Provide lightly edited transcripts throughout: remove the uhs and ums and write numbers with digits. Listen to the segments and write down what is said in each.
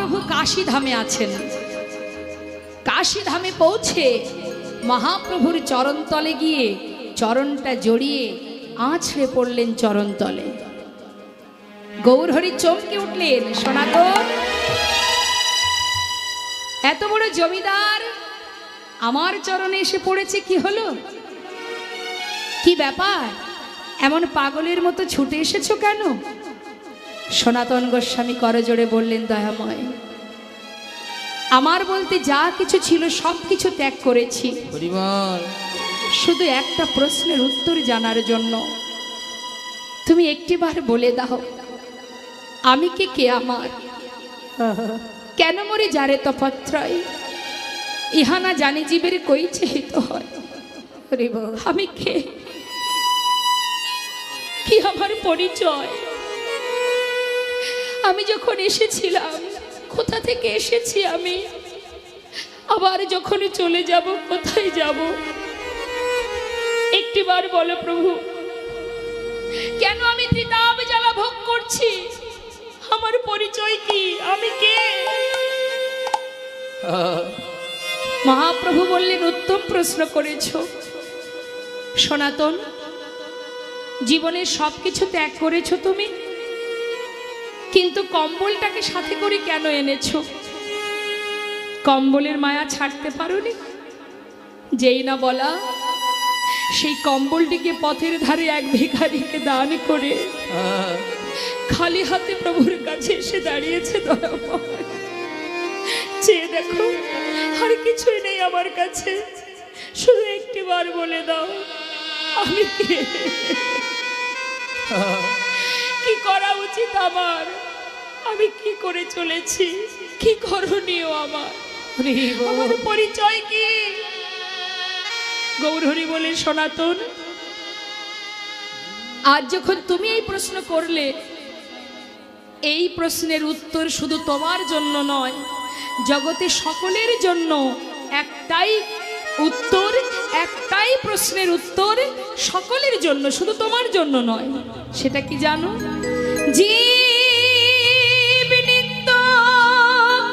মহাপ্রভু কাশী ধামে আছেন। কাশী ধামে পৌঁছে মহাপ্রভুর চরণতলে গিয়ে চরণটা জড়িয়ে আছড়ে পড়লেন চরণতলে। গৌরহরি চমকে উঠলেন, সনাতন এত বড় জমিদার আমার চরণে এসে পড়েছে, কি হলো, কি ব্যাপার, এমন পাগলের মতো ছুটে এসেছো কেন? সনাতন গোস্বামী করজোড়ে বললেন, দয়াময়, আমার বলতে যা কিছু ছিল সব কিছু ত্যাগ করেছি, শুধু একটা প্রশ্নের উত্তর জানার জন্য। তুমি একটিবার বলে দাও, আমি কে আমার, কেন মরে যারে তপত্রয়, ইহানা জানি জীবের কই চেহিত হয়। আমি কে, কি আমার পরিচয়, আমি যখন এসেছিলাম কোথা থেকে এসেছি, আমি আবার যখন চলে যাব কোথায় যাব, একটিবার বলো প্রভু, কেন আমি ত্রিতাপ জ্বালা ভোগ করছি, আমার পরিচয় কি, আমি কে? মহাপ্রভু বললেন, উত্তম প্রশ্ন করেছ সনাতন, জীবনের সবকিছু ত্যাগ করেছ তুমি, কিন্তু কম্বলটাকে সাথে করে কেন এনেছো? কম্বলের মায়া ছাড়তে পারোনি? যেই না বলা, সেই কম্বলটিকে পথের ধারে এক ভিখারিকে দান করে খালি হাতে প্রভুর কাছে এসে দাঁড়িয়েছে। দয়াময়, চেয়ে দেখো, আর কিছুই নেই আমার কাছে, শুধু একটিবার বলে দাও, আমি কে, কি করা উচিত আমার, আমি কি করে চলেছি, কি করণীয় আমার, আমার পরিচয় কি? গৌরহরি বলে, সনাতন, আজ যখন তুমি এই প্রশ্ন করলে, এই প্রশ্নের উত্তর শুধু তোমার জন্য নয়, জগতে সকলের জন্য একটাই উত্তর, একটাই প্রশ্নের উত্তর সকলের জন্য, শুধু তোমার জন্য নয়। সেটা কি জানো? জীব নিত্য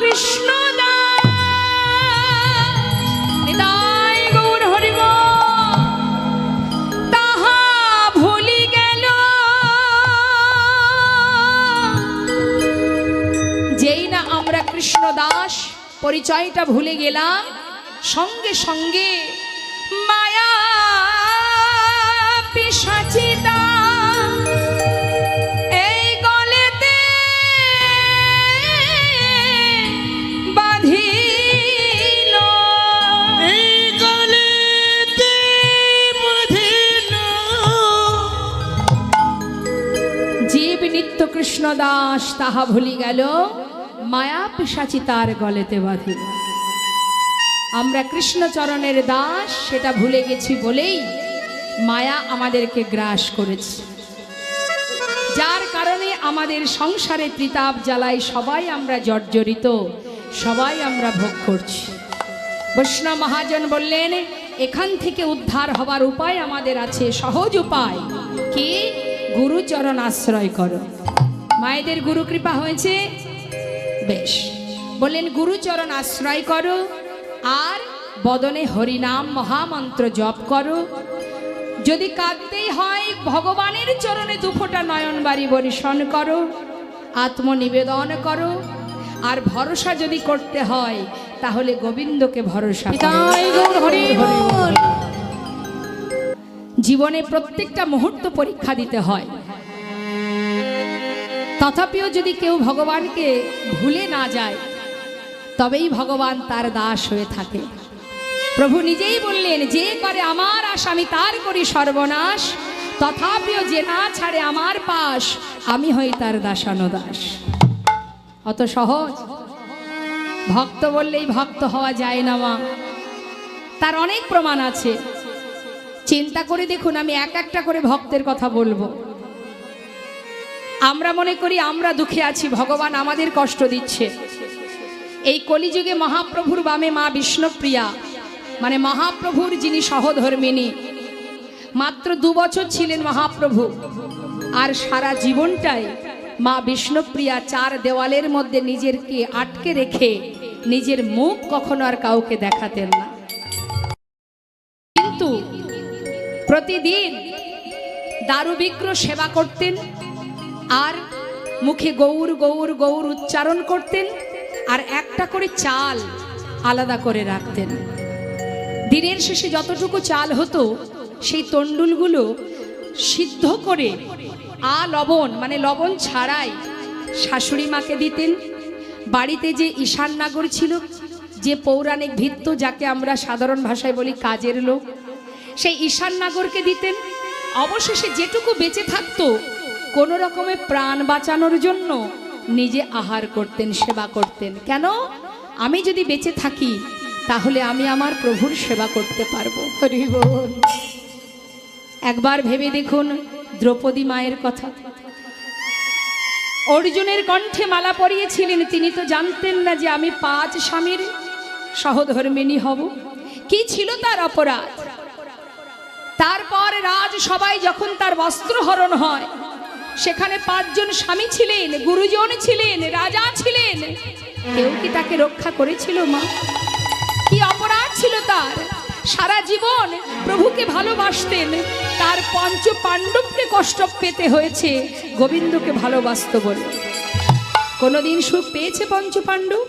কৃষ্ণ নিতাই গৌর হরিব তাহা ভুলি গেল, যেই না আমরা কৃষ্ণ দাস পরিচয়টা ভুলে গেলাম, সঙ্গে সঙ্গে মায়া পিশাচিতা এই গলেতে বাঁধিল, এই গলেতে বাঁধিল, জীব নিত্য কৃষ্ণ দাস তাহা ভুলি গেল, মায়া পিশাচি তার গলেতে বাঁধিল। আমরা কৃষ্ণচরণের দাস সেটা ভুলে গেছি বলেই মায়া আমাদেরকে গ্রাস করেছে, যার কারণে আমাদের সংসারে ত্রিতাপ জ্বালায় সবাই আমরা জর্জরিত, সবাই আমরা ভোগ করছি। বৈষ্ণব মহাজন বললেন, এখান থেকে উদ্ধার হবার উপায় আমাদের আছে, সহজ উপায় কি? গুরুচরণ আশ্রয় করো। মায়েদের গুরু কৃপা হয়েছে, বেশ, বললেন গুরুচরণ আশ্রয় করো, আর বদনে হরিনাম মহামন্ত্র জপ করো। যদি কাঁদতেই হয় ভগবানের চরণে দুফোঁটা নয়নবাড়ি বর্ষণ করো, আত্মনিবেদন করো, আর ভরসা যদি করতে হয় তাহলে গোবিন্দকে ভরসা করো। জীবনে প্রত্যেকটা মুহূর্ত পরীক্ষা দিতে হয়, তথাপিও যদি কেউ ভগবানকে ভুলে না যায় তবেই ভগবান তার দাস হয়ে থাকে। প্রভু নিজেই বললেন, যে করে আমার আশ আমি তার করি সর্বনাশ, তথাপিও যে না ছাড়ে আমার পাশ আমি হই তার দাসানুদাস। অত সহজ? ভক্ত বললেই ভক্ত হওয়া যায় না মা, তার অনেক প্রমাণ আছে। চিন্তা করে দেখুন, আমি এক একটা করে ভক্তের কথা বলবো। আমরা মনে করি আমরা দুঃখে আছি, ভগবান আমাদের কষ্ট দিচ্ছে। এই কলিযুগে মহাপ্রভুর বামে মা বিষ্ণুপ্রিয়া, মানে মহাপ্রভুর যিনি সহধর্মিনী, মাত্র 2 বছর ছিলেন মহাপ্রভু, আর সারা জীবনটাই মা বিষ্ণুপ্রিয়া চার দেওয়ালের মধ্যে নিজেরকে আটকে রেখে নিজের মুখ কখনো আর কাউকে দেখাতেন না। কিন্তু প্রতিদিন দারুবিগ্রহ সেবা করতেন আর মুখে গৌর গৌর গৌর উচ্চারণ করতেন আর একটা করে চাল আলাদা করে রাখতেন। দিনের শেষে যতটুকু চাল হতো সেই তণ্ডুলগুলো সিদ্ধ করে লবণ মানে লবণ ছাড়াই শাশুড়ি মাকে দিতেন। বাড়িতে যে ঈশান নাগর ছিল, যে পৌরাণিক ভিত্ত, যাকে আমরা সাধারণ ভাষায় বলি কাজের লোক, সেই ঈশান নাগরকে দিতেন। অবশেষে যেটুকু বেঁচে থাকতো কোনো রকমে প্রাণ বাঁচানোর জন্য নিজে আহার করতেন, সেবা করতেন। কেন? আমি যদি বেঁচে থাকি তাহলে আমি আমার প্রভুর সেবা করতে পারবো। হরি বল। একবার ভেবে দেখুন দ্রৌপদী মায়ের কথা। অর্জুনের কণ্ঠে মালা পরিয়েছিলেন, তিনি তো জানতেন না যে আমি 5 স্বামীর সহধর্মিণী হব। কি ছিল তার অপরাধ? তারপর রাজসভায় যখন তার বস্ত্রহরণ হয়, সেখানে 5 জন স্বামী ছিলেন, গুরুজন ছিলেন, রাজা ছিলেন, কেউ কি তাকে রক্ষা করেছিল? মা, কি অপরাধ ছিল তার? সারা জীবন প্রভুকে ভালোবাসতেন, তার 5 পাণ্ডবকে কষ্ট পেতে হয়েছে গোবিন্দকে ভালোবাসতো বলে। কোনোদিন সুখ পেয়েছে 5 পাণ্ডব?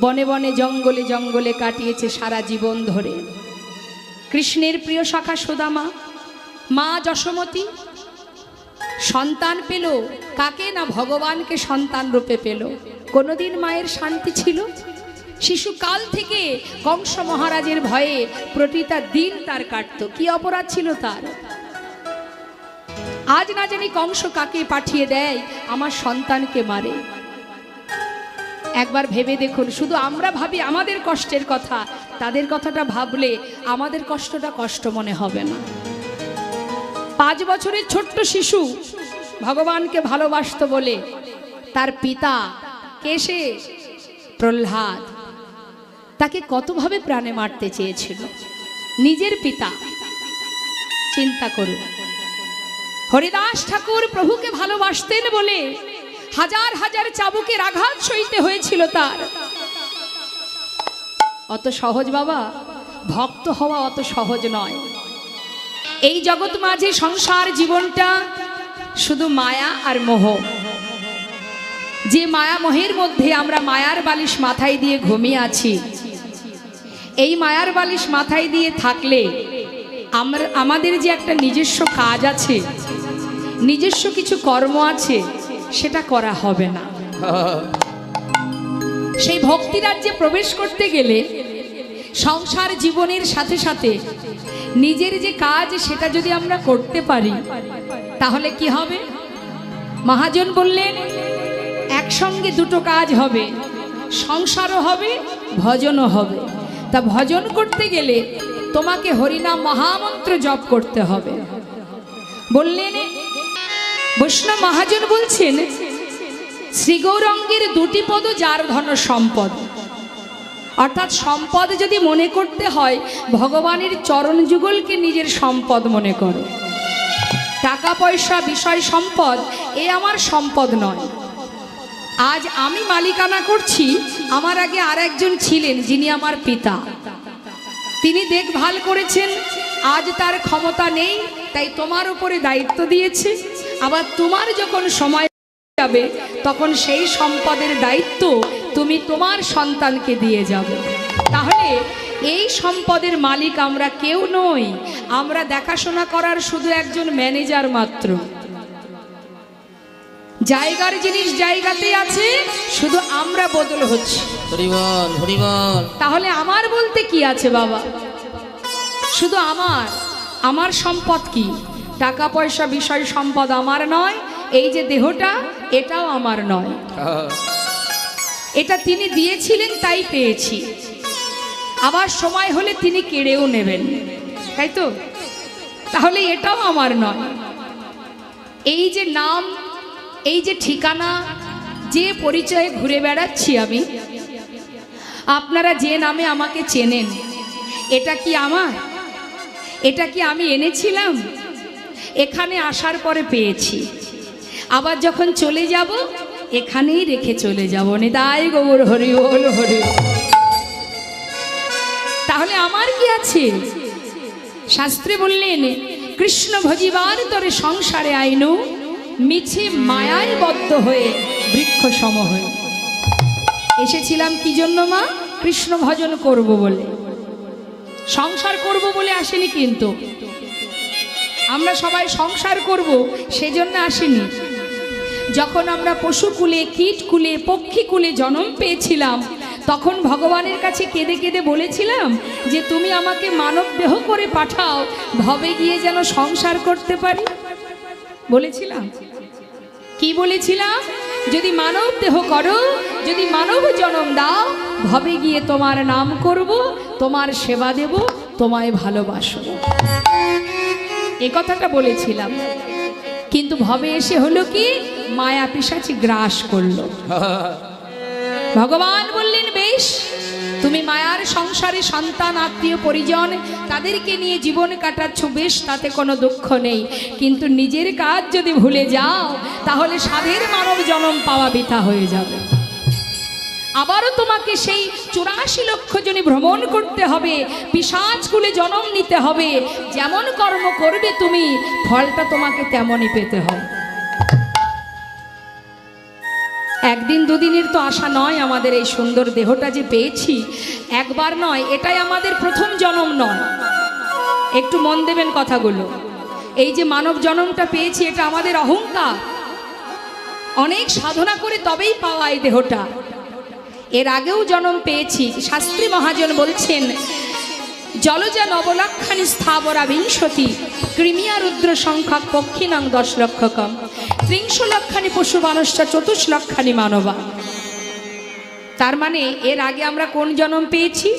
বনে বনে জঙ্গলে জঙ্গলে কাটিয়েছে সারা জীবন ধরে। কৃষ্ণের প্রিয় সখা সুদামা, মা যশোমতী সন্তান পেল কাকে? না ভগবানকে সন্তান রূপে পেল। কোনোদিন মায়ের শান্তি ছিল? শিশুকাল থেকে কংস মহারাজের ভয়ে প্রতিটা দিন তার কাটত। কি অপরাধ ছিল তার? আজ না জানি কংস কাকে পাঠিয়ে দেয় আমার সন্তানকে মারে। একবার ভেবে দেখুন, শুধু আমরা ভাবি আমাদের কষ্টের কথা, তাদের কথাটা ভাবলে আমাদের কষ্টটা কষ্ট মনে হবে না। 5 বছরের ছোট্ট শিশু ভগবানকে ভালোবাসতো বলে তার পিতা কেশে প্রহ্লাদ তাকে কতভাবে প্রাণে মারতে চেয়েছিল। নিজের পিতা, চিন্তা করুন। হরিদাস ঠাকুর প্রভুকে ভালোবাসতেন বলে হাজার হাজার চাবুকের আঘাত সইতে হয়েছিল তার। অত সহজ বাবা, ভক্ত হওয়া অত সহজ নয়। এই জগৎ মাঝে সংসার জীবনটা শুধু মায়া আর মোহ। যে মায়া মোহের মধ্যে আমরা মায়ার বালিশ মাথায় দিয়ে ঘুমিয়ে আছি, এই মায়ার বালিশ মাথায় দিয়ে থাকলে আমাদের যে একটা নিজস্ব কাজ আছে, নিজস্ব কিছু কর্ম আছে, সেটা করা হবে না। সেই ভক্তি রাজ্যে প্রবেশ করতে গেলে সংসার জীবনের সাথে সাথে নিজের যে কাজ সেটা যদি আমরা করতে পারি তাহলে কি হবে? মহাজন বললেন একসঙ্গে 2টো কাজ হবে, সংসারও হবে, ভজনও হবে। তা ভজন করতে গেলে তোমাকে হরিনাম মহামন্ত্র জপ করতে হবে। বললেন বৈষ্ণব মহাজন বলছেন শ্রী গৌরাঙ্গের 2টি পদ যার ধন সম্পদ। অর্থাৎ সম্পদ যদি মনে করতে হয়, ভগবানের চরণ যুগলকে নিজের সম্পদ মনে করো। টাকা পয়সা বিষয় সম্পদ এ আমার সম্পদ নয়। আজ আমি মালিকানা করছি, আমার আগে আর একজন ছিলেন যিনি আমার পিতা, তিনি দেখভাল করেছেন। আজ তার ক্ষমতা নেই, তাই তোমার উপরে দায়িত্ব দিয়েছে। আবার তোমার যখন সময় যাবে তখন সেই সম্পদের দায়িত্ব তুমি তোমার সন্তানকে দিয়ে যাবে। তাহলে এই সম্পদের মালিক আমরা কেউ নই, আমরা দেখাশোনা করার শুধু একজন ম্যানেজার মাত্র। জায়গার জিনিস জায়গাতে আছে, শুধু আমরা বদল হচ্ছে। তাহলে আমার বলতে কি আছে বাবা? শুধু আমার সম্পদ কি? টাকা পয়সা বিষয় সম্পদ আমার নয়। এই যে দেহটা, এটাও আমার নয়। এটা তিনি দিয়েছিলেন তাই পেয়েছি, আবার সময় হলে তিনি কেড়েও নেবেন, তাই তো? তাহলে এটাও আমার নয়। এই যে নাম, এই যে ঠিকানা, যে পরিচয়ে ঘুরে বেড়াচ্ছি আমি, আপনারা যে নামে আমাকে চেনেন, এটা কি আমার? এটা কি আমি এনেছিলাম? এখানে আসার পরে পেয়েছি। আবার যখন চলে যাব এখানেই রেখে চলে যাব, নিতাই গৌর হরি বল হরি। তাহলে আমার কি আছে? শাস্ত্রে বললেন কৃষ্ণ ভজিবার তরে সংসারে আইনু, মিছে মায়ায় বদ্ধ হয়ে বৃক্ষ সম হয়ে। এসেছিলাম কি জন্য মা? কৃষ্ণ ভজন করব বলে, সংসার করব বলে আসেনি। কিন্তু আমরা সবাই সংসার করব সেজন্য আসেনি। যখন আমরা পশুকুলে, কীটকুলে, পক্ষীকুলে জন্ম পেয়েছিলাম, তখন ভগবানের কাছে কেঁদে কেঁদে বলেছিলাম যে তুমি আমাকে মানব দেহ করে পাঠাও, ভবে গিয়ে যেন সংসার করতে পারি। বলেছিলাম কি? বলেছিলাম যদি মানব দেহ করো, যদি মানব জন্ম দাও, ভবে গিয়ে তোমার নাম করব, তোমার সেবা দেব, তোমায় ভালোবাসব। এ কথাটা বলেছিলাম। কিন্তু ভবে এসে হলো কি? মায়া পিশাচি গ্রাস করলো। ভগবান বললেন বেশ, তুমি মায়ার সংসারে সন্তান, আত্মীয় পরিজন তাদেরকে নিয়ে জীবন কাটাচ্ছ, বেশ, তাতে কোনো দুঃখ নেই। কিন্তু নিজের কাজ যদি ভুলে যাও, তাহলে সাধের মানব জন্ম পাওয়া বৃথা হয়ে যাবে। আবারও তোমাকে সেই 84 লক্ষ জনে ভ্রমণ করতে হবে, পিশাচকুলে জন্ম নিতে হবে। যেমন কর্ম করবে তুমি, ফলটা তোমাকে তেমনই পেতে হবে। একদিন দুদিনের তো আশা নয়। আমাদের এই সুন্দর দেহটা যে পেয়েছি, একবার নয়, এটাই আমাদের প্রথম জন্ম নয়। একটু মন দেবেন কথাগুলো। এই যে মানব জন্মটা পেয়েছি, এটা আমাদের অহংকার। অনেক সাধনা করে তবেই পাওয়া এই দেহটা। এর আগেও জন্ম পেয়েছি। শাস্ত্রী মহাজন বলছেন জলজা নবলক্ষানি স্থাবরা বিংশতি, কৃমিয়া রুদ্র সংখ্যক পক্ষিনাং 10 লক্ষকম, 30 লক্ষানি পশু মানুষ্য 24 লক্ষানি মানবা। তার মানে এর আগে আমরা কোন জন্ম পেয়েছি?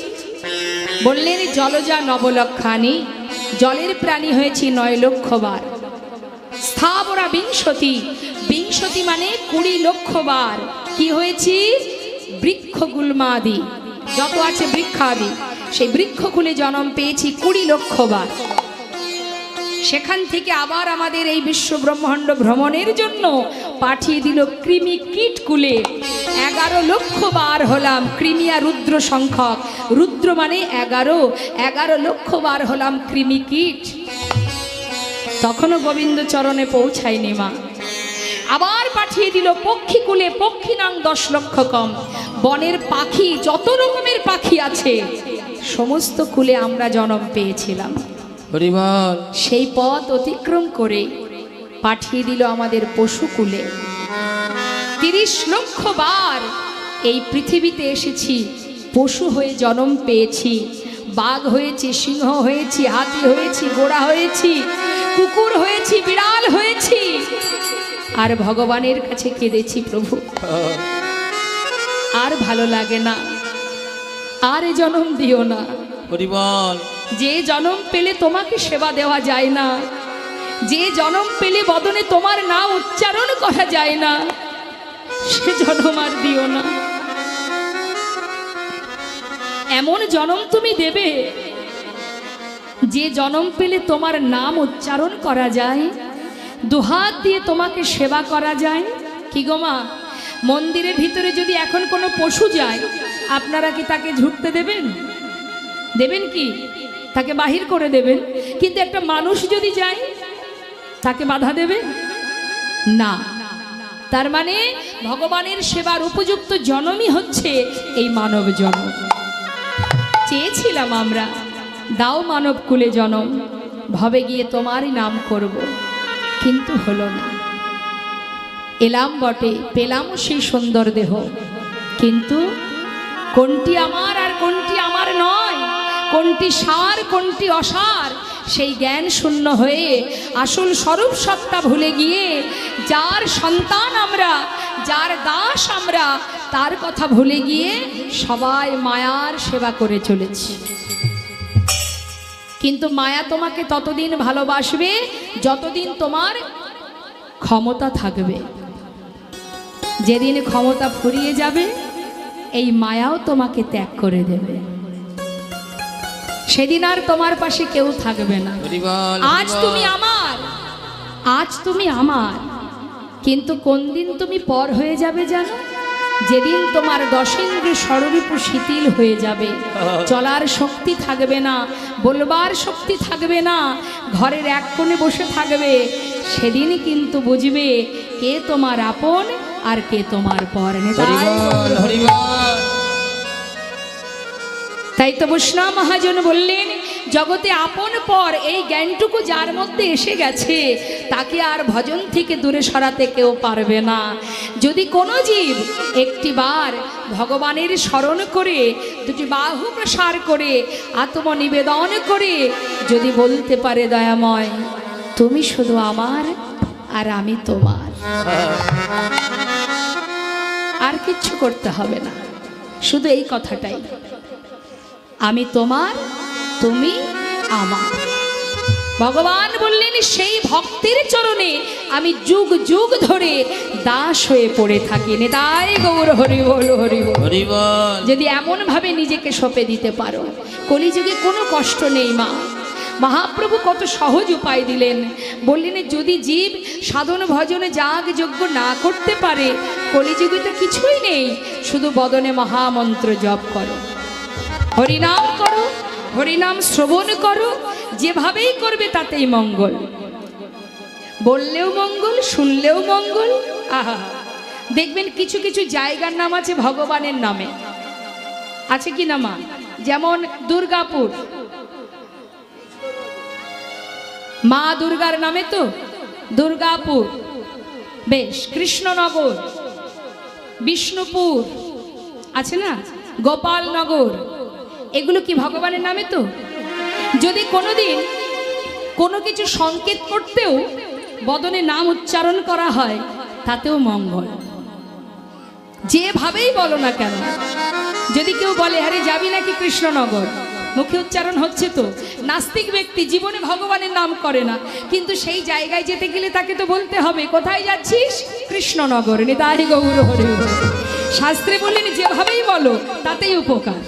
বললেন জলজা নবলক্ষানি, জলের প্রাণী হয়েছি 9 লক্ষ বার। স্থাবরা বিংশতি, বিংশতি মানে 20 লক্ষ বার। কি হয়েছি? বৃক্ষ গুল্মাদি, যত আছে বৃক্ষাদি, সেই বৃক্ষকুলে জন্ম পেয়েছি 20 লক্ষ বার। সেখান থেকে আবার আমাদের এই বিশ্ব ব্রহ্মাণ্ড ভ্রমণের জন্য পাঠিয়ে দিল কৃমি কীট কুলে। 11 লক্ষ বার হলাম। কৃমিয়া রুদ্র সংখ্যক, রুদ্র মানে 11 লক্ষ বার হলাম কৃমি কীট। তখনও গোবিন্দ চরণে পৌঁছায়নি মা। আবার পাঠিয়ে দিল পক্ষীকুলে, পক্ষিনাং 10 লক্ষ কম। বনের পাখি, যত রকমের পাখি আছে সমস্ত কুলে আমরা জন্ম পেয়েছিলাম। সেই পথ অতিক্রম করে পাঠিয়ে দিল আমাদের পশুকুলে। 30 লক্ষ বার এই পৃথিবীতে এসেছি, পশু হয়ে জন্ম পেয়েছি। বাঘ হয়েছি, সিংহ হয়েছি, হাতি হয়েছি, ঘোড়া হয়েছি, কুকুর হয়েছি, বিড়াল হয়েছি। আর ভগবানের কাছে কেঁদেছি, প্রভু আর ভালো লাগে না, আর এ জন্ম দিও না। যে জন্ম পেলে তোমাকে সেবা দেওয়া যায় না, যে জন্ম পেলে বদনে তোমার নাম উচ্চারণ করা যায় না, সে জন্ম আর দিও না। এমন জন্ম তুমি দেবে যে জন্ম পেলে তোমার নাম উচ্চারণ করা যায়, দুহাত দিয়ে তোমাকে সেবা করা যায়। কি গো মা, মন্দিরের ভিতরে যদি এখন কোনো পশু যায়, আপনারা কি তাকে ঢুকতে দেবেন? দেবেন কি? তাকে বাহির করে দেবেন। কিন্তু একটা মানুষ যদি যায়, তাকে বাধা দেবেন না। তার মানে ভগবানের সেবার উপযুক্ত জন্মই হচ্ছে এই মানব জন্ম। চেয়েছিলাম আমরা, দাও মানব কুলে জন্ম, ভবে গিয়ে তোমারই নাম করব, কিন্তু হলো না। এলাম বটে, পেলাম সেই সুন্দর দেহ, কিন্তু কোনটি আমার আর কোনটি আমার নয়, কোনটি সার কোনটি অসার, সেই জ্ঞান শূন্য হয়ে আসল স্বরূপ সত্তা ভুলে গিয়ে যার সন্তান আমরা, যার দাস আমরা, তার কথা ভুলে গিয়ে সবাই মায়ার সেবা করে চলেছি। কিন্তু মায়া তোমাকে ততদিন ভালোবাসবে যতদিন তোমার ক্ষমতা থাকবে। যেদিন ক্ষমতা ফুরিয়ে যাবে, এই মায়াও তোমাকে ত্যাগ করে দেবে। সেদিন আর তোমার পাশে কেউ থাকবে না। আজ তুমি আমার, আজ তুমি আমার, কিন্তু কোন দিন তুমি পর হয়ে যাবে জানো? যেদিন তোমার দশেন্দ্রিয় ষড়রূপ শিথিল হয়ে যাবে, চলার শক্তি থাকবে না, বলবার শক্তি থাকবে না, ঘরের এক কোণে বসে থাকবে, সেদিন কিন্তু বুঝবে কে তোমার আপন আর কে তোমার পর। তাই তো বৈষ্ণব মহাজন বললেন, জগতে আপন পর এই জ্ঞানটুকু যার মধ্যে এসে গেছে তাকে আর ভজন থেকে দূরে সরাতে কেউ পারবে না। যদি কোনো জীব একটিবার ভগবানের স্মরণ করে দুটি বাহু প্রসার করে আত্মনিবেদন করে যদি বলতে পারে, দয়াময় তুমি শুধু আমার আর আমি তোমার, আর কিচ্ছু করতে হবে না, শুধু এই কথাটাই, আমি তোমার তুমি আমার। ভগবান বললেন সেই ভক্তের চরণে আমি যুগ যুগ ধরে দাস হয়ে পড়ে থাকি। নিতাই গৌর হরি বল হরি বল। যদি এমন ভাবে নিজেকে সঁপে দিতে পারো, কলিযুগে কোনো কষ্ট নেই মা। মহাপ্রভু কত সহজ উপায় দিলেন, বললেন যদি জীব সাধন ভজনে যাগ যজ্ঞ না করতে পারে, কলিযুগে তো কিছুই নেই, শুধু বদনে মহামন্ত্র জপ করো, হরিনাম করো, হরিনাম শ্রবণ করো, যেভাবেই করবে তাতেই মঙ্গল, বললেও মঙ্গল, শুনলেও মঙ্গল। আহা, দেখবেন কিছু কিছু জায়গার নাম আছে ভগবানের নামে, আছে কি না মা? যেমন দুর্গাপুর, মা দুর্গার নামে তো দুর্গাপুর, বেশ, কৃষ্ণনগর, বিষ্ণুপুর আছে না, গোপালনগর, এগুলো কি ভগবানের নামে তো? যদি কোনোদিন কোনো কিছু সংকেত করতেও বদনে নাম উচ্চারণ করা হয়, তাতেও মঙ্গল, যেভাবেই বলো না কেন। যদি কেউ বলে আরে যাবি নাকি কৃষ্ণনগর, মুখে উচ্চারণ হচ্ছে তো, নাস্তিক ব্যক্তি জীবনে ভগবানের নাম করে না, কিন্তু সেই জায়গায় যেতে গেলে তাকে তো বলতে হবে কোথায় যাচ্ছিস, কৃষ্ণনগর। নিতাই গৌর হরি বল। শাস্ত্রে বললেন যেভাবেই বলো তাতেই উপকার।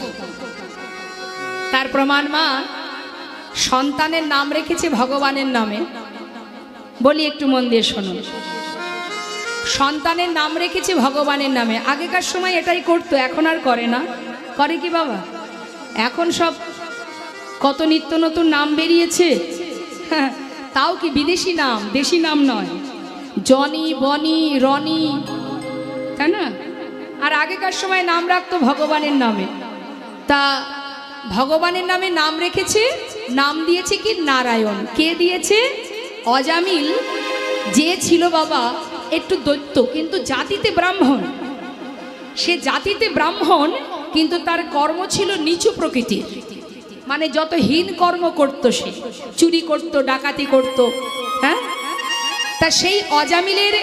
তার প্রমাণ মা সন্তানের নাম রেখেছে ভগবানের নামে। বলি একটু মন দিয়ে শোনো, সন্তানের নাম রেখেছে ভগবানের নামে। আগেকার সময় এটাই করতো, এখন আর করে না। করে কি বাবা? এখন সব কত নিত্য নতুন নাম বেরিয়েছে, তাও কি বিদেশি নাম, দেশি নাম নয়, জনি, বনি, রনি, তাই না? আর আগেকার সময় নাম রাখতো ভগবানের নামে। তা ভগবানের নামে নাম রেখেছে, নাম দিয়েছে কি নারায়ণ। কে দিয়েছে? অজামিল, যে ছিল বাবা একটু দৈত্য, কিন্তু জাতিতে ব্রাহ্মণ। সে জাতিতে ব্রাহ্মণ, কিন্তু তার কর্ম ছিল নিচু প্রকৃতির, মানে যত হীন কর্ম করত, সে চুরি করত, ডাকাতি করত। হ্যাঁ, তা সেই অজামিলের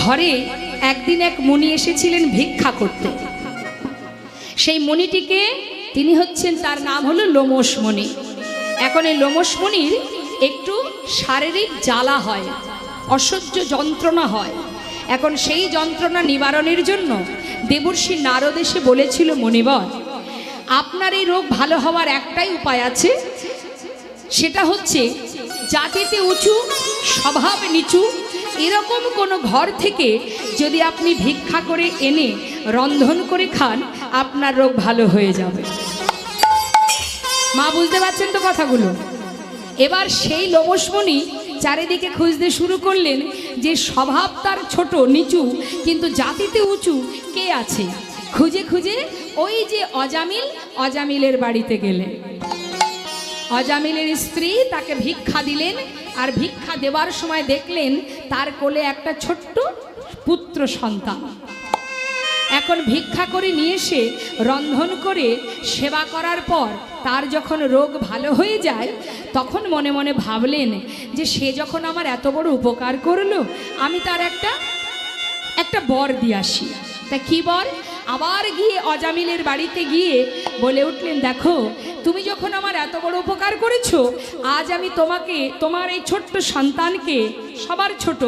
ঘরে একদিন এক মুনি এসেছিলেন ভিক্ষা করতে। সেই মুনিটিকে, তিনি হচ্ছেন, তার নাম হলো লোমশ মুনি। এখন এই লোমশ মুনির একটু শারীরিক জ্বালা হয়, অসহ্য যন্ত্রণা হয়। এখন সেই যন্ত্রণা নিবারণের জন্য দেবর্ষি নারদ এসে বলেছিল, মুনিবর আপনার এই রোগ ভালো হওয়ার একটাই উপায় আছে, সেটা হচ্ছে জাতিতে উঁচু স্বভাব নিচু এরকম কোনো ঘর থেকে যদি আপনি ভিক্ষা করে এনে রন্ধন করে খান, আপনার রোগ ভালো হয়ে যাবে। মা বুঝতে পারছেন তো কথাগুলো? এবার সেই লোমশমণি চারিদিকে খুঁজতে শুরু করলেন যে স্বভাব তার ছোট নিচু কিন্তু জাতিতে উঁচু কে আছে। খুঁজে খুঁজে ওই যে অজামিল, অজামিলের বাড়িতে গেলেন। অজামিলের স্ত্রী তাকে ভিক্ষা দিলেন, আর ভিক্ষা দেওয়ার সময় দেখলেন তার কোলে একটা ছোট্ট পুত্র সন্তান। এখন ভিক্ষা করে নিয়ে এসে রন্ধন করে সেবা করার পর তার যখন রোগ ভালো হয়ে যায়, তখন মনে মনে ভাবলেন যে সে যখন আমার এত বড় উপকার করলো, আমি তার একটা বর দিয়ে আসি। তা কি বর? আবার গিয়ে অজামিলের বাড়িতে গিয়ে বলে উঠলেন, দেখো তুমি যখন আমার এত বড় উপকার করেছো, আজ আমি তোমাকে, তোমার এই ছোট্ট সন্তানকে, সবার ছোট,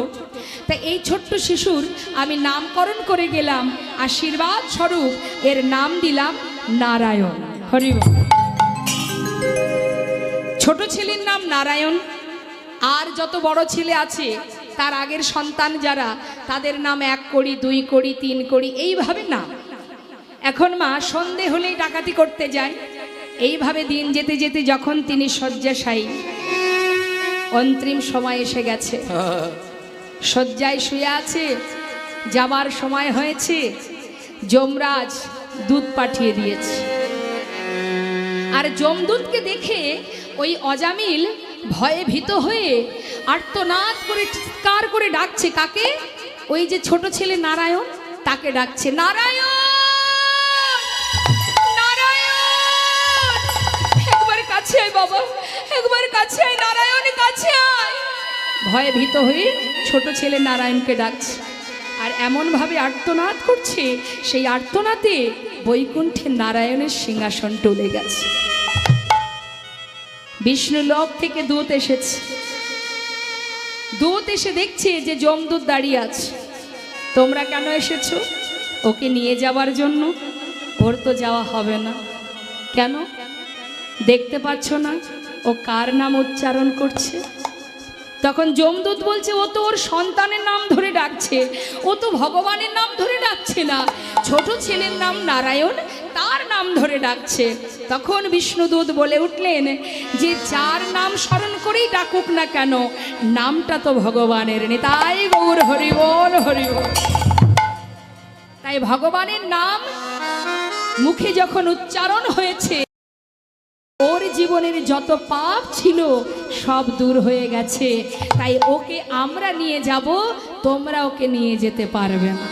তা এই ছোট্ট শিশুর আমি নামকরণ করে গেলাম, আশীর্বাদ স্বরূপ এর নাম দিলাম নারায়ণ। হরি বল। ছোট ছেলের নাম নারায়ণ, আর যত বড় ছেলে আছে তার আগের সন্তান যারা, তাদের নাম 1 কোটি 2 কোটি 3 কোটি এইভাবে নাম। এখন মা সন্ধে হলেই ডাকাতি করতে যায়। এইভাবে দিন যেতে যেতে যখন তিনি শয্যাশায়ী, অন্তিম সময় এসে গেছে, শয্যায় শুয়ে আছে, যাবার সময় হয়েছে, যমরাজ দুধ পাঠিয়ে দিয়েছে। আর যমদূতকে দেখে ওই অজামিল ভয়ে ভীত হয়ে আর্তনাদ করে চিৎকার করে ডাকছে। কাকে? ওই যে ছোট ছেলে নারায়ণ, তাকে ডাকছে, নারায়ণ নারায়ণ, একবার কাছে আয় বাবা, একবার কাছে আয় নারায়ণ, কাছে আয়। ভয়ে ভীত হয়ে ছোট ছেলে নারায়ণকে ডাকছে, আর এমনভাবে আর্তনাদ করছে, সেই আর্তনাদে বৈকুণ্ঠে নারায়ণের সিংহাসন টলে গেছে। বিষ্ণু লোক থেকে দূত এসেছে, দূত এসে দেখছে যে যমদূত দাঁড়িয়ে আছে। তোমরা কেন এসেছো? ওকে নিয়ে যাওয়ার জন্য? ওর তো যাওয়া হবে না। কেন? দেখতে পাচ্ছ না ও কার নাম উচ্চারণ করছে? তখন যমদূত বলছে, ও তো ওর সন্তানের নাম ধরে ডাকছে, ও তো ভগবানের নাম ধরে ডাকছে না, ছোট ছেলের নাম নারায়ণ, তার নাম ধরে ডাকছে। তখন বিষ্ণুদূত বলে উঠলেন যে যার নাম স্মরণ করেই ডাকুক না কেন, নামটা তো ভগবানের। তাই গৌর হরি বল, হরি বল। তাই ভগবানের নাম মুখে যখন উচ্চারণ হয়েছে, ওর জীবনের যত পাপ ছিল সব দূর হয়ে গেছে। তাই ওকে আমরা নিয়ে যাব, তোমরা ওকে নিয়ে যেতে পারবে না।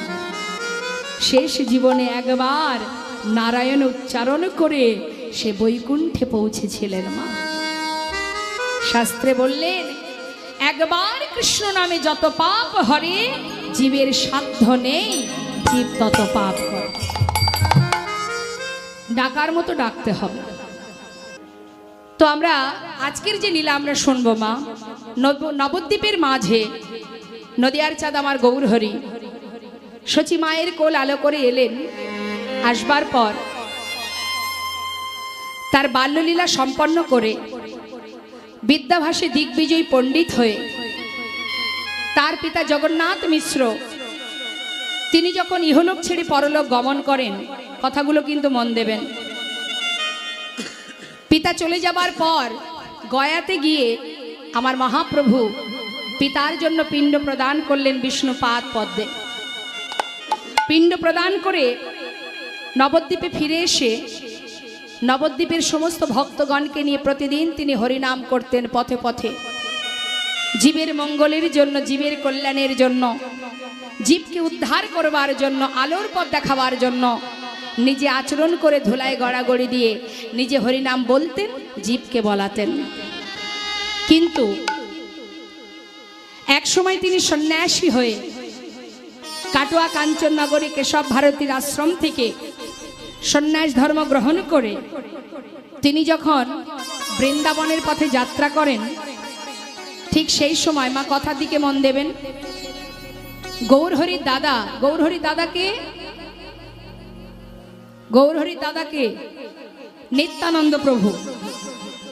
শেষ জীবনে একবার নারায়ণ উচ্চারণ করে সে বৈকুণ্ঠে পৌঁছেছিলেন মা। শাস্ত্রে বললেন, একবার কৃষ্ণ নামে যত পাপ হরে, জীবের সাধ্য নেই জীব তত পাপ করে। ডাকার মতো ডাকতে হবে। তো আমরা আজকের যে লীলা আমরা শুনবো মা, নবদ্বীপের মাঝে নদিয়ার চাঁদ আমার গৌরহরি সচি মায়ের কোল আলো করে এলেন। আসবার পর তার বাল্যলীলা সম্পন্ন করে বিদ্যাভাসে দিগ্বিজয়ী পণ্ডিত হয়ে তার পিতা জগন্নাথ মিশ্র তিনি যখন ইহলোক ছেড়ে পরলোক গমন করেন, কথাগুলো কিন্তু মন দেবেন। পিতা চলে যাবার পর গয়াতে গিয়ে আমার মহাপ্রভু পিতার জন্য পিণ্ড প্রদান করলেন বিষ্ণুপাদ পদ্মে। পিণ্ড প্রদান করে নবদ্বীপে ফিরে এসে নবদ্বীপের সমস্ত ভক্তগণকে নিয়ে প্রতিদিন তিনি হরিনাম করতেন পথে পথে। জীবের মঙ্গলের জন্য, জীবের কল্যাণের জন্য, জীবকে উদ্ধার করবার জন্য, আলোর পথ দেখাবার জন্য নিজে আচরণ করে ধুলায় গড়াগড়ি দিয়ে নিজে হরিনাম বলতেন, জীবকে বলাতেন। কিন্তু এক সময় তিনি সন্ন্যাসী হয়ে কাটোয়া কাঞ্চননগরী কেশব ভারতীর আশ্রম থেকে সন্ন্যাস ধর্ম গ্রহণ করে তিনি যখন বৃন্দাবনের পথে যাত্রা করেন, ঠিক সেই সময় মা কথার দিকে মন দেবেন, গৌরহরির দাদা, গৌরহরির দাদাকে নিত্যানন্দ প্রভু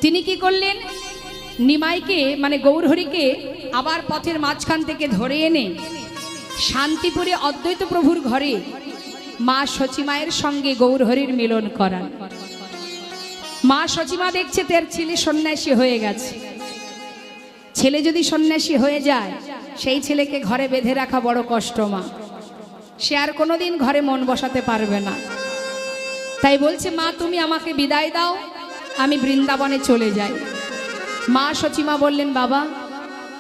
তিনি কি করলেন, নিমাইকে মানে গৌরহরিকে আবার পথের মাঝখান থেকে ধরে এনে শান্তিপুরে অদ্বৈত প্রভুর ঘরে মা সচিমায়ের সঙ্গে গৌরহরির মিলন করান। মা সচিমা দেখছে তার ছেলে সন্ন্যাসী হয়ে গেছে। ছেলে যদি সন্ন্যাসী হয়ে যায়, সেই ছেলেকে ঘরে বেঁধে রাখা বড় কষ্ট মা, সে আর কোনোদিন ঘরে মন বসাতে পারবে না। তাই বলছে, মা তুমি আমাকে বিদায় দাও, আমি বৃন্দাবনে চলে যাই। মা সচিমা বললেন, বাবা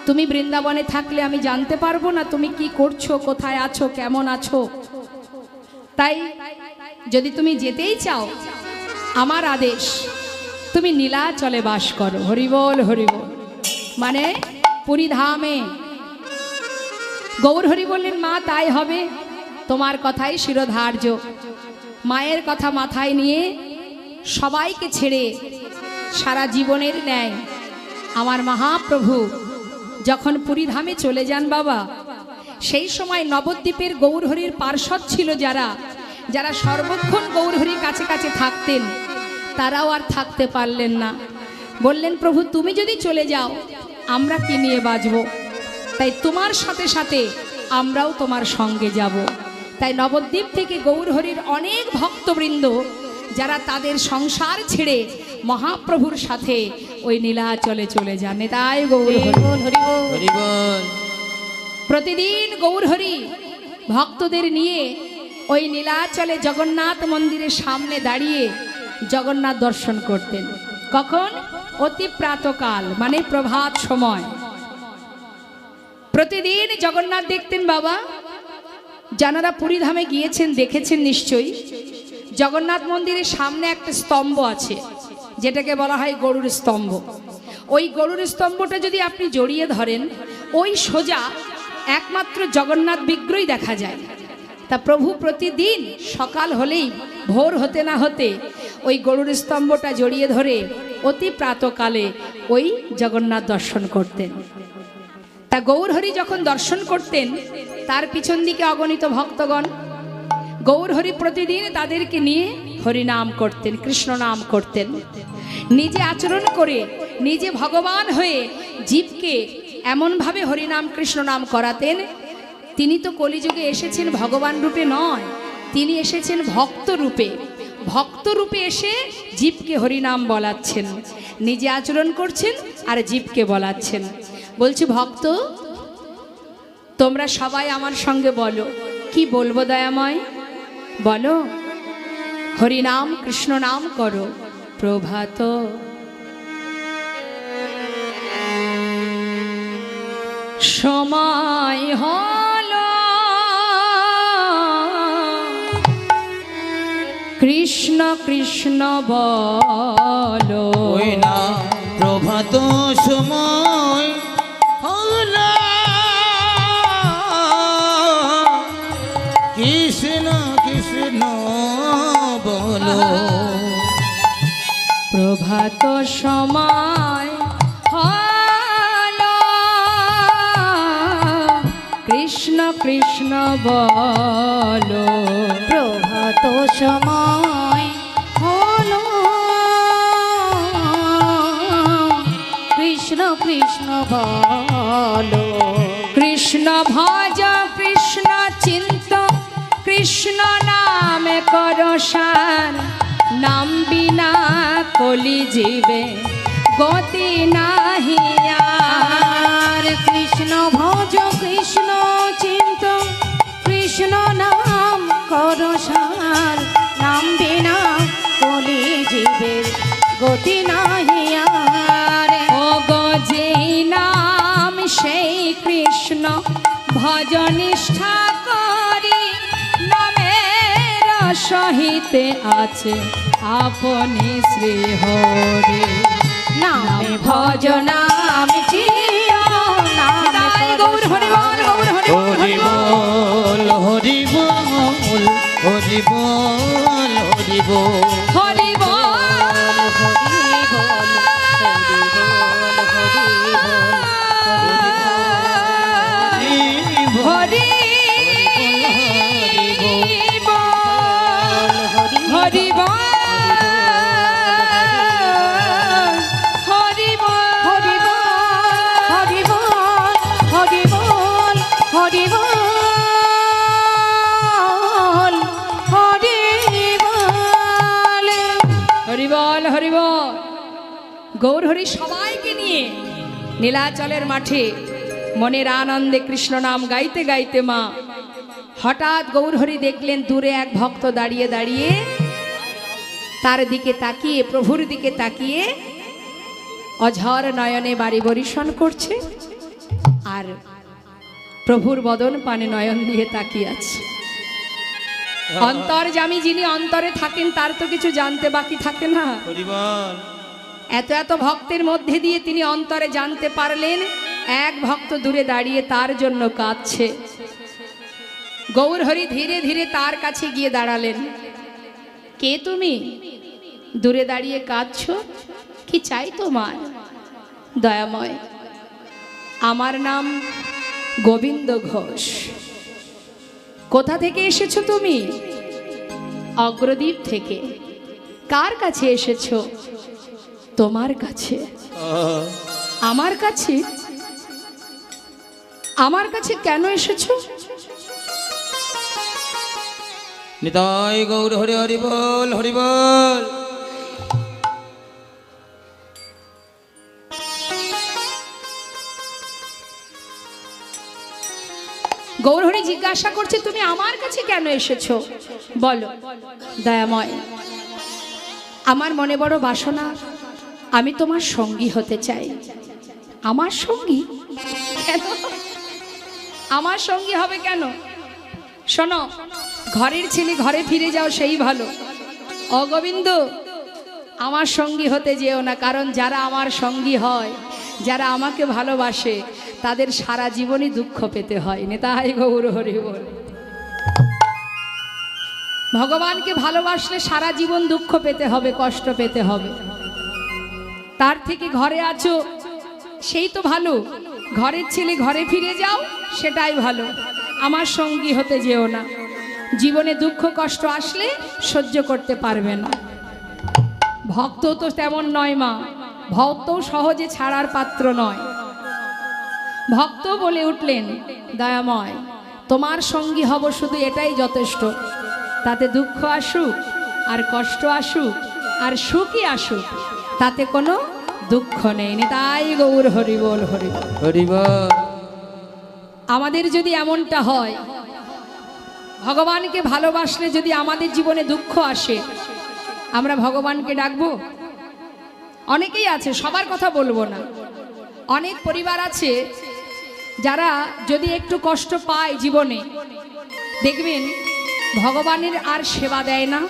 তুমি বৃন্দাবনে থাকলে আমি জানতে পারবো না তুমি কি করছো, কোথায় আছো, কেমন আছো। তাই যদি তুমি যেতেই চাও, আমার আদেশ, তুমি নীলাচলে বাস করো। হরিবল হরিবল, মানে পুরী ধামে। গৌরহরি বললেন, মা তাই হবে, তোমার কথাই শিরোধার্য। মায়ের কথা মাথায় নিয়ে সবাইকে ছেড়ে সারা জীবনের ন্যায় আমার মহাপ্রভু যখন পুরী ধামে চলে যান বাবা, সেই সময় নবদ্বীপের গৌরহরির পার্ষদ ছিল যারা যারা সর্বক্ষণ গৌরহরির কাছে কাছে থাকতেন, তারাও আর থাকতে পারলেন না। বললেন, প্রভু তুমি যদি চলে যাও আমরা কি নিয়ে বাঁচব। তাই তোমার সাথে সাথে আমরাও তোমার সঙ্গে যাব। তাই নবদ্বীপ থেকে গৌরহরির অনেক ভক্তবৃন্দ যারা তাদের সংসার ছেড়ে মহাপ্রভুর সাথে ওই নীলাচলে চলে যান। তাই গৌরহরি প্রতিদিন গৌরহরি ভক্তদের নিয়ে ওই নীলাচলে জগন্নাথ মন্দিরের সামনে দাঁড়িয়ে জগন্নাথ দর্শন করতেন। কখন? অতি প্রাতকাল, মানে প্রভাত সময়। প্রতিদিন জগন্নাথ দেখতেন বাবা। যারা পুরীধামে গিয়েছেন দেখেছেন নিশ্চয়ই, জগন্নাথ মন্দিরের সামনে একটা স্তম্ভ আছে, যেটাকে বলা হয় গরুর স্তম্ভ। ওই গরুর স্তম্ভটা যদি আপনি জড়িয়ে ধরেন, ওই সোজা একমাত্র জগন্নাথ বিগ্রহই দেখা যায়। তা প্রভু প্রতিদিন সকাল হলেই, ভোর হতে না হতে, ওই গরুর স্তম্ভটা জড়িয়ে ধরে অতি প্রাতকালে ওই জগন্নাথ দর্শন করতেন। তা গৌরহরি যখন দর্শন করতেন, তার পিছন দিকে অগণিত ভক্তগণ। গৌরহরি প্রতিদিন তাদেরকে নিয়ে হরিনাম করতেন, কৃষ্ণ নাম করতেন। নিজে আচরণ করে, নিজে ভগবান হয়ে জীবকে এমনভাবে হরিনাম কৃষ্ণ নাম করাতেন। তিনি তো কলিযুগে এসেছেন ভগবান রূপে নয়, তিনি এসেছেন ভক্ত রূপে। ভক্ত রূপে এসে জীবকে হরিনাম বলাচ্ছেন, নিজে আচরণ করছেন আর জীবকে বলাচ্ছেন। বলছি ভক্ত, তোমরা সবাই আমার সঙ্গে বলো, কি বলবো দয়াময়? বলো, হরিনাম কৃষ্ণ নাম করো। প্রভাত সময় হলো, কৃষ্ণ কৃষ্ণ বলো। ওই না প্রভাত সময় হলো, কৃষ্ণ কৃষ্ণ বলো। প্রভাত সময় হলো, কৃষ্ণ কৃষ্ণ বলো। প্রভাত সময় হলো, কৃষ্ণ কৃষ্ণ বলো। কৃষ্ণ ভজ কৃষ্ণ চিন্ত, কৃষ্ণ নামে করো সার। নাম বিনা কলি জীবে গতি নাহি আর। কৃষ্ণ ভজ কৃষ্ণ চিন্ত, কৃষ্ণ নাম করো সার। নাম বিনা কলি জীবের গতি নাহি আর। ও গো যেই নাম সেই কৃষ্ণ ভজ নিষ্ঠা করি। নামের সহিতে আছে আপনি শ্রী হরি। নামে ভজ নাম চিও, নামে গৌর হরি বল, গৌর হরি বল, হরি বল হরি বল হরি বল হরি বল হরি বল। হরি হরি বল, হরি বল, হরি বল, হরি বল, হরি বল, হরি বল, হরি বল, হরি বল। গৌর হরি সবাইকে নিয়ে নীলাচলের মাঠে মনের আনন্দে কৃষ্ণ নাম গাইতে গাইতে মা হঠাৎ গৌরহরি দেখলেন দূরে এক ভক্ত দাঁড়িয়ে দাঁড়িয়ে তার দিকে তাকিয়ে, প্রভুর দিকে তাকিয়ে অঝর নয়নে বাড়ি বরিশন করছে আর প্রভুর বদন পানে নয়ন দিয়ে তাকিয়ে আছে। অন্তর্যামী যিনি অন্তরে থাকেন তার তো কিছু জানতে বাকি থাকে না। হরি বল এত এত ভক্তের মধ্যে দিয়ে তিনি অন্তরে জানতে পারলেন এক ভক্ত দূরে দাঁড়িয়ে তার জন্য কাঁদছে। গৌরহরি ধীরে ধীরে তার কাছে গিয়ে দাঁড়ালেন। কে তুমি? দূরে দাঁড়িয়ে কাঁদছো, কি চাই তোমার? দয়াময়, আমার নাম গোবিন্দ ঘোষ। কোথা থেকে এসেছো তুমি? অগ্রদ্বীপ থেকে। কার কাছে এসেছো? তোমার কাছে। আমার কাছে? আমার কাছে কেন এসেছো? নিতাই গৌর হরি হরি বল, হরি বল। গৌরহরি জিজ্ঞাসা করছে তুমি আমার কাছে কেন এসেছো? বলো। দয়াময়, আমার মনে বড় বাসনা, আমি তোমার সঙ্গী হতে চাই। আমার সঙ্গী? কেন আমার সঙ্গী হবে কেন? শোনো, ঘরের ছেলে ঘরে ফিরে যাও, সেই ভালো। অগোবিন্দ, আমার সঙ্গী হতে যেও না, কারণ যারা আমার সঙ্গী হয়, যারা আমাকে ভালোবাসে, তাদের সারা জীবনই দুঃখ পেতে হয়। নিতাই গৌর হরি বল। ভগবানকে ভালোবাসলে সারা জীবন দুঃখ পেতে হবে, কষ্ট পেতে হবে। তার থেকে ঘরে আছো সেই তো ভালো। ঘরের ছেলে ঘরে ফিরে যাও, সেটাই ভালো। আমার সঙ্গী হতে যেও না। জীবনে দুঃখ কষ্ট আসলে সহ্য করতে পারবে না। ভক্ত তো তেমন নয় মা, ভক্ত সহজে ছাড়ার পাত্র নয়। ভক্ত বলে উঠলেন, দয়াময়, তোমার সঙ্গী হব শুধু এটাই যথেষ্ট। তাতে দুঃখ আসুক আর কষ্ট আসুক আর সুখই আসুক, তাতে কোনো দুঃখ নেই। নিতাই গৌর হরি বল, হরি বল, হরি বল। আমাদের যদি এমনটা হয়, ভগবানকে ভালোবাসলে যদি আমাদের জীবনে দুঃখ আসে, আমরা ভগবানকে ডাকবো? অনেকেই আছে, সবার কথা বলবো না। অনেক পরিবার আছে যারা যদি একটু কষ্ট পায় জীবনে, দেখবেন ভগবানের আর সেবা দেয় না,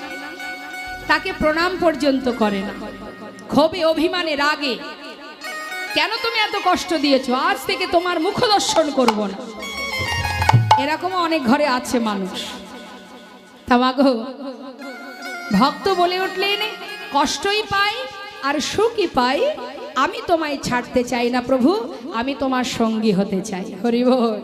তাকে প্রণাম পর্যন্ত করে না। ক্ষোভে, অভিমানে, রাগে, কেন তুমি এত কষ্ট দিয়েছো, আজ থেকে তোমার মুখ দর্শন করব না। এরকমও অনেক ঘরে আছে মানুষ। তামাগো, ভক্ত বলে উঠলেন, কষ্টই পাই আর সুখই পাই, আমি তোমায় ছাড়তে চাই না প্রভু, আমি তোমার সঙ্গী হতে চাই। হরি বল।